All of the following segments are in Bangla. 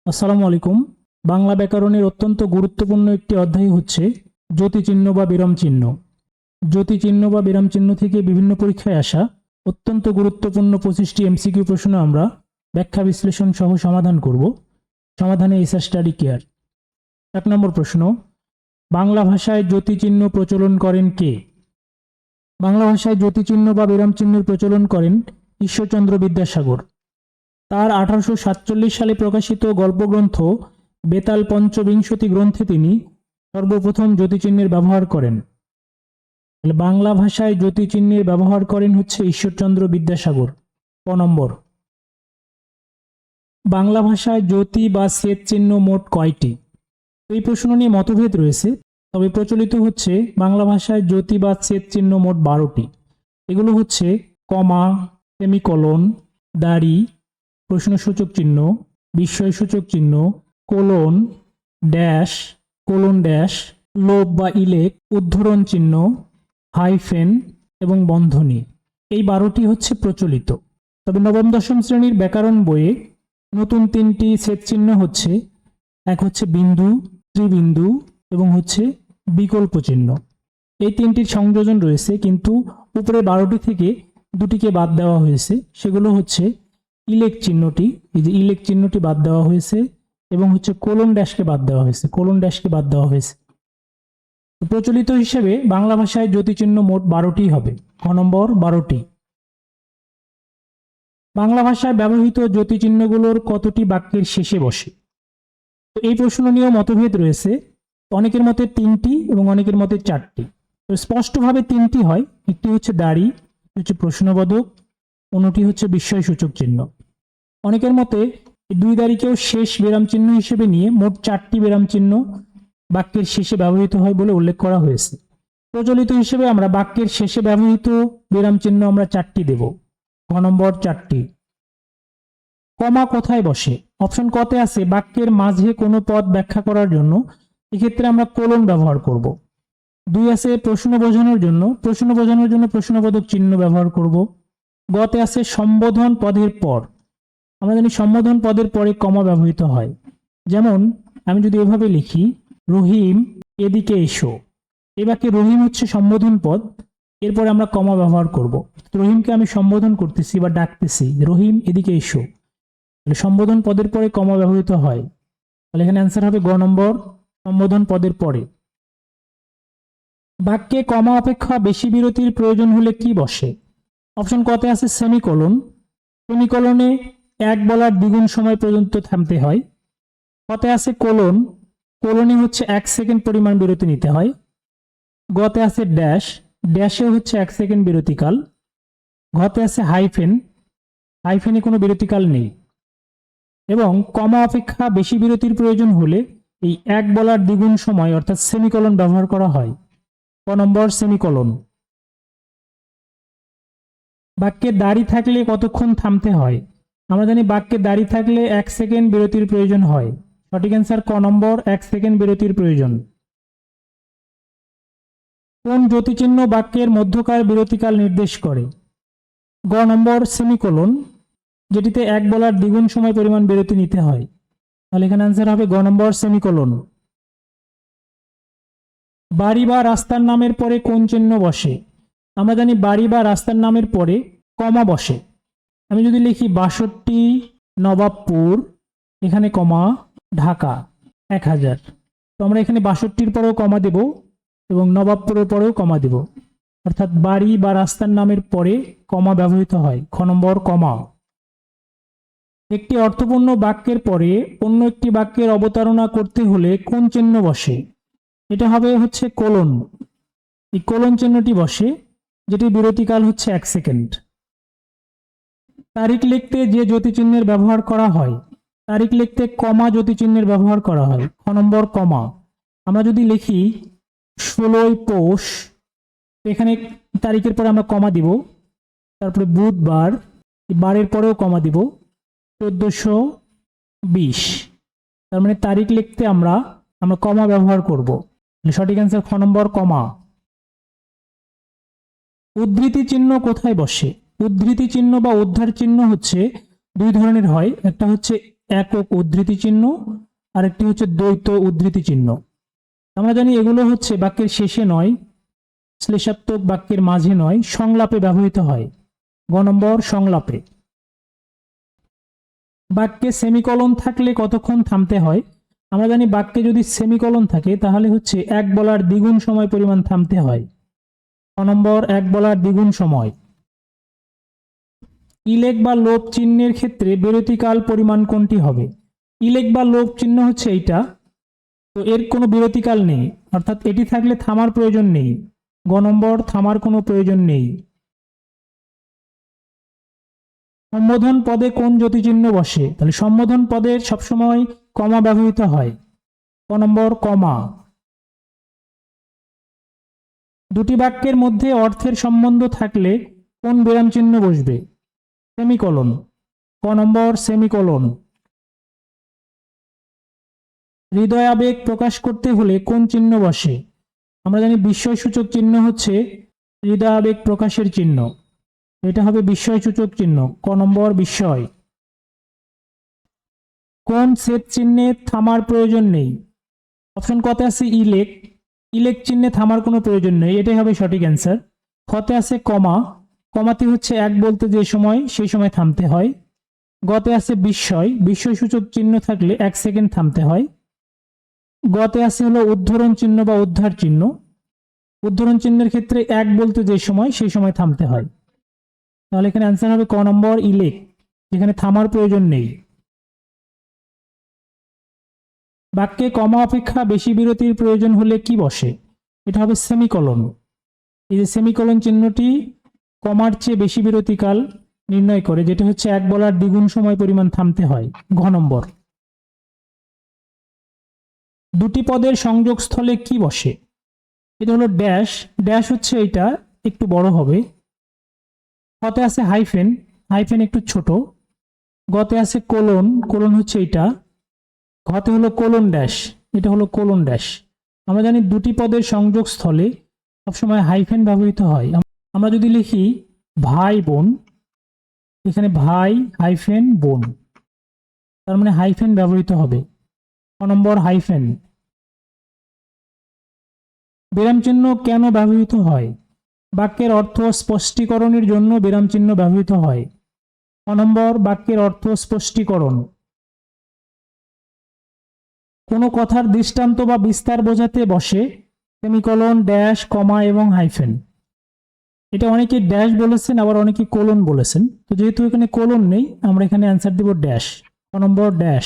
আসসালামু আলাইকুম। বাংলা ব্যাকরণের অত্যন্ত গুরুত্বপূর্ণ একটি অধ্যায় হচ্ছে জ্যোতিচিহ্ন বা বিরাম চিহ্ন। জ্যোতিচিহ্ন বা বিরাম চিহ্ন থেকে বিভিন্ন পরীক্ষায় আসা অত্যন্ত গুরুত্বপূর্ণ 25টি এমসিকিউ প্রশ্ন আমরা ব্যাখ্যা বিশ্লেষণ সহ সমাধান করব। সমাধানে এসআর স্টাডি কেয়ার। 1 নম্বর প্রশ্ন, বাংলা ভাষায় জ্যোতিচিহ্ন প্রচলন করেন কে? বাংলা ভাষায় জ্যোতিচিহ্ন বা বিরাম চিহ্নের প্রচলন করেন ঈশ্বরচন্দ্র বিদ্যাসাগর। তার 1847 সালে প্রকাশিত গল্পগ্রন্থ বেতাল পঞ্চবিংশতি গ্রন্থে তিনি সর্বপ্রথম জ্যোতিচিহ্নের ব্যবহার করেন। বাংলা ভাষায় জ্যোতিচিহ্নের ব্যবহার করেন হচ্ছে ঈশ্বরচন্দ্র বিদ্যাসাগর। ক নম্বর, বাংলা ভাষায় জ্যোতি বা ছেদ চিহ্ন মোট কয়টি? এই প্রশ্ন নিয়ে মতভেদ রয়েছে, তবে প্রচলিত হচ্ছে বাংলা ভাষায় জ্যোতি বা ছেদ চিহ্ন মোট 12টি। এগুলো হচ্ছে কমা, সেমিকোলন, দাড়ি, প্রশ্নসূচক চিহ্ন, বিস্ময়সূচক চিহ্ন, কোলন, ড্যাশ, কোলন ড্যাশ, লোভ বা ইলেক, উদ্ধরণ চিহ্ন, হাইফেন এবং বন্ধনী। এই 12টি হচ্ছে প্রচলিত। তবে নবম দশম শ্রেণীর ব্যাকরণ বইয়ে নতুন 3টি ছেদ চিহ্ন হচ্ছে, এক হচ্ছে বিন্দু, ত্রিবিন্দু এবং হচ্ছে বিকল্প চিহ্ন। এই 3টির সংযোজন রয়েছে, কিন্তু উপরে 12টি থেকে 2টিকে বাদ দেওয়া হয়েছে। সেগুলো হচ্ছে ইলেক চিহ্নটি, এই যে ইলেক চিহ্নটি বাদ দেওয়া হয়েছে, এবং হচ্ছে কোলন ড্যাশকে বাদ দেওয়া হয়েছে, কোলন ড্যাশকে বাদ দেওয়া হয়েছে। প্রচলিত হিসেবে বাংলা ভাষায় জ্যোতিচিহ্ন মোট 12টি হবে। ক নম্বর, 12টি। বাংলা ভাষায় ব্যবহৃত জ্যোতিচিহ্নগুলোর কতটি বাক্যের শেষে বসে? তো এই প্রশ্ন নিয়েও মতভেদ রয়েছে। অনেকের মতে 3টি এবং অনেকের মতে 4টি। তো স্পষ্টভাবে 3টি হয়। একটি হচ্ছে দাড়ি, হচ্ছে প্রশ্নবোধক, অন্যটি হচ্ছে বিস্ময়সূচক চিহ্ন। অনেকের মতে এই 2 দাড়িকেও শেষ বিরাম চিহ্ন হিসেবে নিয়ে মোট 4টি বিরাম চিহ্ন বাক্যের শেষে ব্যবহৃত হয় বলে উল্লেখ করা হয়েছে। প্রচলিত হিসেবে আমরা বাক্যের শেষে ব্যবহৃত বিরাম চিহ্ন আমরা 4টি দেব। ক নম্বর, 4টি। কমা কোথায় বসে? অপশন কতে আছে বাক্যের মাঝে কোনো পদ ব্যাখ্যা করার জন্য, এক্ষেত্রে আমরা কোলন ব্যবহার করব। 2 আছে প্রশ্ন বোঝানোর জন্য, প্রশ্ন বোঝানোর জন্য প্রশ্নবোধক চিহ্ন ব্যবহার করব। গতে আছে সম্বোধন পদের পর, আমরা জানি সম্বোধন পদের পরে কমা ব্যবহৃত হয়। যেমন আমি যদি এভাবে লিখি, রহিম এদিকে এসো, এই বাক্যে রহিম হচ্ছে সম্বোধন পদ, এরপরে আমরা কমা ব্যবহার করব। রহিমকে আমি সম্বোধন করতেছি বা ডাকতেছি, রহিম এদিকে এসো, সম্বোধন পদের পরে কমা ব্যবহৃত হয়। তাহলে এখানে অ্যান্সার হবে গ নম্বর, সম্বোধন পদের পরে। বাক্যে কমা অপেক্ষা বেশি বিরতির প্রয়োজন হলে কি বসে? অপশন কতে আছে সেমিকোলন, সেমিকোলনে এক বলার দ্বিগুণ সময় পর্যন্ত থামতে হয়। কতে আছে কোলন, কোলনে হচ্ছে 1 সেকেন্ড পরিমাণ বিরতি নিতে হয়। গতে আছে ড্যাশ, ড্যাশে হচ্ছে 1 সেকেন্ড বিরতিকাল। ঘতে আছে হাইফেন, হাইফেনে কোনো বিরতিকাল নেই। এবং কমা অপেক্ষা বেশি বিরতির প্রয়োজন হলে এই এক বলার দ্বিগুণ সময় অর্থাৎ সেমিকোলন ব্যবহার করা হয়। ক নম্বর, সেমিকোলন। বাক্যে দাড়ি থাকলে কতক্ষণ থামতে হয়? আমরা জানি বাক্যে দাড়ি থাকলে 1 সেকেন্ড বিরতির প্রয়োজন হয়। সঠিক অ্যান্সার ক নম্বর, 1 সেকেন্ড বিরতির প্রয়োজন। কোন জ্যোতিচিহ্ন বাক্যের মধ্যকার বিরতিকাল নির্দেশ করে? গ নম্বর, সেমিকোলন, যেটিতে এক বলার দ্বিগুণ সময় পরিমাণ বিরতি নিতে হয়। তাহলে এখানে অ্যান্সার হবে গ নম্বর, সেমিকোলন। বাড়ি বা রাস্তার নামের পরে কোন চিহ্ন বসে? আমরা জানি বাড়ি বা রাস্তার নামের পরে কমা বসে। আমি যদি লিখি 62 নবাবপুর, এখানে কমা, ঢাকা 1000, তো আমরা এখানে 62-র পরেও কমা দেব এবং নবাবপুরের পরেও কমা দেব। অর্থাৎ বাড়ি বা রাস্তার নামের পরে কমা ব্যবহৃত হয়। খ নম্বর, কমা। একটি অর্থপূর্ণ বাক্যের পরে অন্য একটি বাক্যের অবতারণা করতে হলে কোন চিহ্ন বসে? এটা হবে হচ্ছে কোলন। এই কোলন চিহ্নটি বসে, যেটি বিরতিকাল হচ্ছে 1 সেকেন্ড। তারিখ লিখতে যে জ্যোতিচিহ্নের ব্যবহার করা হয়, তারিখ লিখতে কমা জ্যোতিচিহ্নের ব্যবহার করা হয়। খ নম্বর, কমা। আমরা যদি লিখি 16ই পৌষ, এখানে তারিখের পরে আমরা কমা দিব, তারপরে বুধবার, বারের পরেও কমা দিব, 1420, তার মানে তারিখ লিখতে আমরা কমা ব্যবহার করব। সঠিক অ্যান্সার খ নম্বর, কমা। উদ্ধৃতি চিহ্ন কোথায় বসে? উদ্ধৃতি চিহ্ন বা উদ্ধার চিহ্ন হচ্ছে 2 ধরনের হয়। একটা হচ্ছে একক উদ্ধৃতি চিহ্ন, আরেকটি হচ্ছে দ্বৈত উদ্ধৃতি চিহ্ন। আমরা জানি এগুলো হচ্ছে বাক্যের শেষে নয়, শ্লেষাত্মক বাক্যের মাঝে নয়, সংলাপে ব্যবহৃত হয়। গ নম্বর সংলাপে। বাক্যে সেমিকলন থাকলে কতক্ষণ থামতে হয়? আমরা জানি বাক্যে যদি সেমিকলন থাকে তাহলে হচ্ছে এক বলার দ্বিগুণ সময় পরিমাণ থামতে হয়। ক নম্বর এক বলার দ্বিগুণ সময়। ইলেক বা লোপ চিহ্নের ক্ষেত্রে বিরতিকাল পরিমাণ কোনটি হবে? ইলেক বা লোপ চিহ্ন হচ্ছে এইটা, তো এর কোনো বিরতিকাল নেই, অর্থাৎ এটি থাকলে থামার প্রয়োজন নেই। গ নম্বর থামার কোনো প্রয়োজন নেই। সম্বোধন পদে কোন যতিচিহ্ন বসে? তাহলে সম্বোধন পদের সবসময় কমা ব্যবহৃত হয়। ক নম্বর কমা। দুটি বাক্যের মধ্যে অর্থের সম্বন্ধ থাকলে কোন বিরাম চিহ্ন বসবে? সেমিকোলন। ক নম্বর সেমিকোলন। হৃদয় আবেগ প্রকাশ করতে হলে কোন চিহ্ন বসে? আমরা জানি বিস্ময়সূচক চিহ্ন হচ্ছে হৃদয় আবেগ প্রকাশের চিহ্ন, এটা হবে বিস্ময়সূচক চিহ্ন। ক নম্বর বিস্ময়। কোন ছেদ চিহ্নে থামার প্রয়োজন নেই? অপশন কতে আছে ইলেক, ইলেক চিহ্নে থামার কোনো প্রয়োজন নেই, এটাই হবে সঠিক অ্যান্সার। খতে আছে কমা, কমাতে হচ্ছে এক বলতে যে সময় সেই সময় থামতে হয়। গতে আছে বিস্ময়, বিস্ময়সূচক চিহ্ন থাকলে 1 সেকেন্ড থামতে হয়। গতে আছে হলো উদ্ধরণ চিহ্ন বা উদ্ধার চিহ্ন, উদ্ধরণ চিহ্নের ক্ষেত্রে এক বলতে যে সময় সেই সময় থামতে হয়। তাহলে এখানে অ্যান্সার হবে ক নম্বর ইলেক, যেখানে থামার প্রয়োজন নেই। বাক্যে কমা অপেক্ষা বেশি বিরতির প্রয়োজন হলে কি বসে? এটা হবে সেমিকোলন। এই যে সেমিকোলন চিহ্নটি কমার চেয়ে বেশি বিরতিকাল নির্ণয় করে, যেটা হচ্ছে এক বলার দ্বিগুণ সময় পরিমাণ থামতে হয়। ঘ নম্বর। দুটি পদের সংযোগস্থলে কি বসে? এটা হলো ড্যাশ, ড্যাশ হচ্ছে এইটা একটু বড় হবে। হতে আছে হাইফেন, হাইফেন একটু ছোট। গতে আছে কোলন, কোলন হচ্ছে এইটা। ঘতে হলো কোলন ড্যাশ, এটা হলো কোলন ড্যাশ। আমরা জানি দুটি পদের সংযোগস্থলে সবসময় হাইফেন ব্যবহৃত হয়। আমরা যদি লিখি ভাই বোন, এখানে ভাই হাইফেন বোন, তার মানে হাইফেন ব্যবহৃত হবে। ক নম্বর হাইফেন। বিরাম চিহ্ন কেন ব্যবহৃত হয়? বাক্যের অর্থ স্পষ্টীকরণের জন্য বিরাম চিহ্ন ব্যবহৃত হয়। ক নম্বর বাক্যের অর্থ স্পষ্টীকরণ। কোনো কথার দৃষ্টান্ত বা বিস্তার বোঝাতে বসে সেমিকোলন, ড্যাশ, কমা এবং হাইফেন। এটা অনেকে ড্যাশ বলেছেন, আবার অনেকে কোলন বলেছেন, তো যেহেতু এখানে কোলন নেই আমরা এখানে অ্যান্সার দেব ড্যাশ। ক নম্বর ড্যাশ।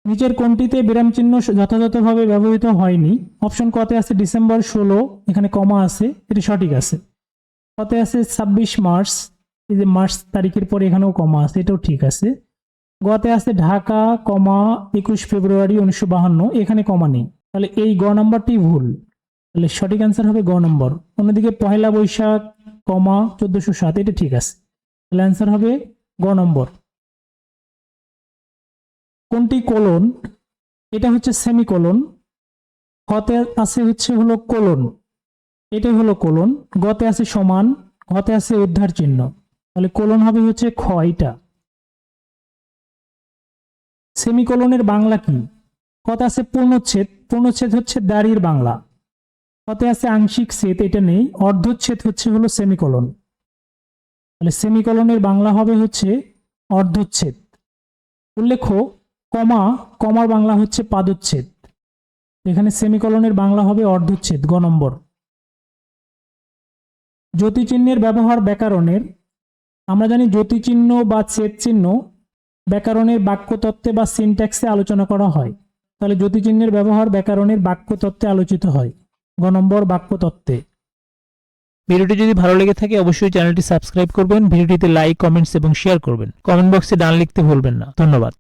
নিচের কোনটিতে বিরাম চিহ্ন যথাযথভাবে ব্যবহৃত হয়নি? অপশন কতে আছে ডিসেম্বর 16, এখানে কমা আছে, এটি সঠিক আছে। কতে আছে 26 মার্চ, এই যে মার্চ তারিখের পরে এখানেও কমা আছে, এটাও ঠিক আছে। গতে আছে ঢাকা, কমা 21 ফেব্রুয়ারি 1952, এখানে কমা নেই, তাহলে এই গ নম্বরটি ভুল। তাহলে সঠিক অ্যান্সার হবে গ নম্বর। অন্যদিকে পহেলা বৈশাখ, কমা 1407, এটা ঠিক আছে, তাহলে অ্যান্সার হবে গ নম্বর। কোনটি কোলন? এটা হচ্ছে সেমিকোলন। হতে আছে হচ্ছে হলো কোলন, এটাই হলো কোলন। গতে আছে সমান, ঘতে আছে উদ্ধার চিহ্ন, তাহলে কোলন হবে হচ্ছে খ এটা। সেমিকোলনের বাংলা কি? কতে আছে পূর্ণচ্ছেদ, পূর্ণচ্ছেদ হচ্ছে দাঁড়ির বাংলা। কতে আছে আংশিক ছেদ, এটা নেই। অর্ধচ্ছেদ হচ্ছে হলো সেমিকোলন, তাহলে সেমিকোলনের বাংলা হবে হচ্ছে অর্ধচ্ছেদ। উল্লেখ্য কমা, কমার বাংলা হচ্ছে পাদচ্ছেদ, এখানে সেমিকোলনের বাংলা হবে অর্ধচ্ছেদ। গ নম্বর। যতিচিহ্নের ব্যবহার ব্যাকরণের। আমরা জানি যতিচিহ্ন বা ছেদ চিহ্ন ব্যাকরণের বাক্যতত্ত্বে বা সিনট্যাক্সে আলোচনা করা হয়, তাহলে যতিচিহ্নের ব্যবহার ব্যাকরণের বাক্যতত্ত্বে আলোচিত হয়। গ নম্বর বাক্যতত্ত্বে। ভিডিওটি যদি ভালো লেগে থাকে অবশ্যই চ্যানেলটি সাবস্ক্রাইব করবেন, ভিডিওটিতে লাইক, কমেন্টস এবং শেয়ার করবেন। কমেন্ট বক্সে ডান লিখতে ভুলবেন না। ধন্যবাদ।